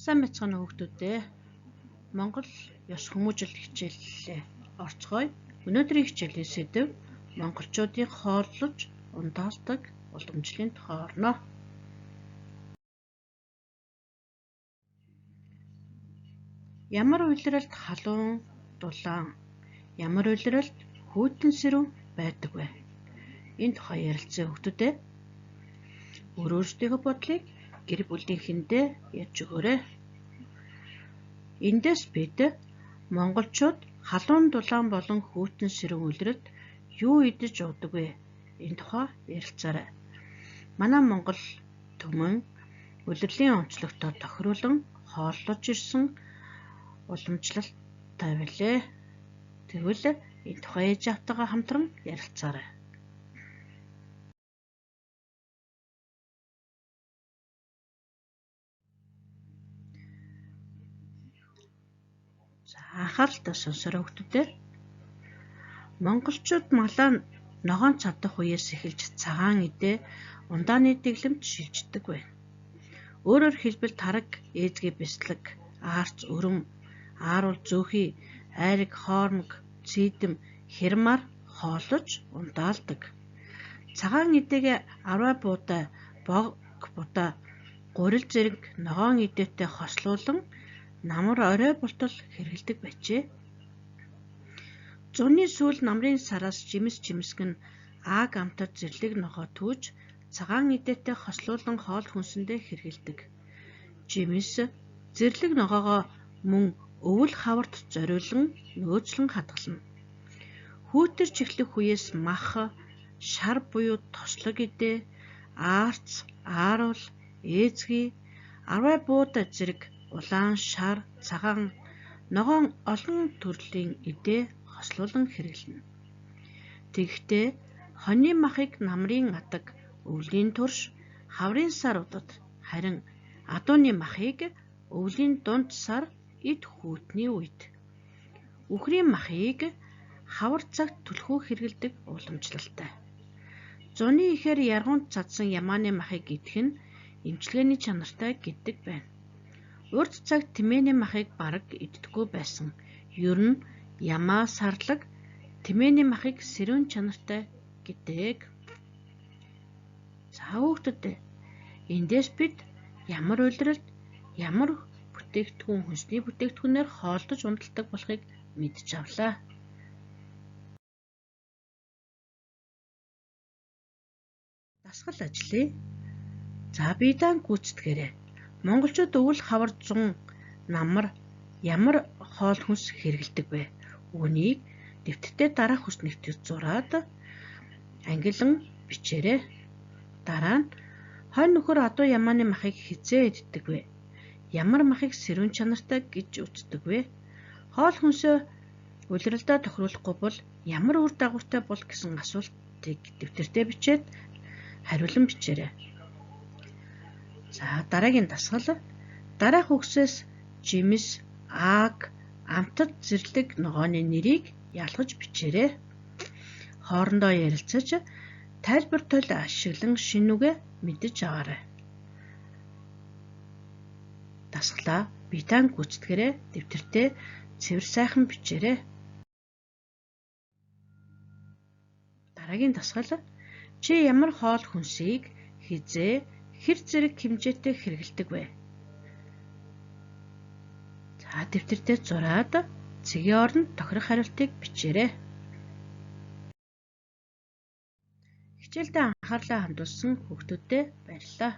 Сайн мэцхан хүүхдүүдээ Монгол ёс хүмүүжил хичээллээ орцгоё. Өнөөдрийн хичээлийн сэдэв монголчуудын хооллож ундаалдаг уламжлалын тухай орно. Ямар улиралд халуун дулаан, ямар улиралд хүйтэн сэрүүн байдаг вэ? Энэ тухай ярилцсан хүүхдүүдээ өөрсдийнхөө бодлыг гэр бүлийнхэндээ ярьж өгөөрэй. Эндээс бид монголчууд халуун дулаан болон хүйтэн сэрүүн улиралд юу идэж уудаг вэ? Энэ тухай ярилцаарай. Манай Монгол түмэн улирлын онцлогтой тохируулан хооллож ирсэн уламжлалтай билээ. Тэгвэл энэ тухай ээж автайгаа хамтран ярилцаарай. Анхааралтай сонсороо хүүхдүүдээ. Монголчууд малаа ногоон цадах үеэс эхэлж цагаан идээ ундааны дэглэмж шилждэг байна. Өөрөөр хэлбэл тараг, ээзгээ бяцлаг, аарц, өрөм, ааруул зөөхий, айраг, хоормог, цийдэм, хэрмаар хооллож ундаалдаг. Цагаан идэгээ арвай буудай, бог будаа, гурил зэрэг ногоон идээтэй хослуулан намар орой болтол хэрэглэдэг байжээ. Зуны сүүл намрын сараас жимс жимсгэн ааг амтад зэрлэг ногоо түүж цагаан идээтэй хослуулан хоол хүнсэндээ хэрэглэдэг. Жимс зэрлэг ногоогоо мөн өвөл хаварт зориулан нөөцлөн хадгална. Хүйтэр чихлэх үеэс мах, шар буюу тослог идээ, аарц, ааруул, ээзгий, арвай буудай зэрэг улаан, шар, цагаан, ногоон олон төрлийн идээ хослуулан хэрэглэнэ. Тэгэхдээ хоньны махыг намрын адаг, өвлийн турш, хаврын сар удад, харин адууны махыг өвлийн дунд сар эд хүйтний үед, үхрийн махыг хавар цагт түлхүү хэрэглэдэг уламжлалтай. Зуны ихээр яргуунд цадсан ямааны махыг идэх нь эмчилгээний чанартай гэдэг байна. Урд цагт тэмээний махыг бараг иддэггүй байсан. Ер нь ямаа сарлаг тэмээний махыг сэрүүн чанартай гэдэг. За хүүхдүүдээ, эндээс бид ямар улиралд ямар бүтээгдэхүүн, хүнсний бүтээгдэхүүнээр хоолдож ундалдаг болохыг мэдж авлаа. Дасгал ажлыг за биедан гүйцэтгээрэй. Монголчууд өвөл хавар зун намар ямар хоол хүнс хэрэглэдэг вэ? Үүнийг дэвтэртээ дараах хүснэгтээр зураад ангилан бичээрэй. Дараа нь хонь нөхөр адуу ямааны махыг хизээ иддэг вэ? Ямар махыг сэрүүн чанартай гэж үздэг вэ? Хоол хүнсөө улиралдаа тохируулахгүй бол ямар үр дагавартай бол гэсэн асуултыг дэвтэртээ бичээд хариулан бичээрэй. За дараагийн дасгал. Дараах үгсээс жимс, ааг, амтад зэрлэг ногооны нэрийг ялгаж бичээрэй. Хоорондоо ярилцаж тайлбар ашиглан шинэ үгээ мэдэж аваарай. Дасгалаа биедан гүйцэтгэрээ дэвтэртээ цэвэр сайхан бичээрэй. Дараагийн дасгал. Чи ямар хоол хүнсийг хизээ хэр зэрэг хэмжээтэй хэрэглэдэг вэ? За дэвтэртээ зураад цэгийн оронд тохирох хариултыг бичээрэй. Хичээлдээ анхаарлаа хандуулсан хүүхдүүдтэй баярлалаа.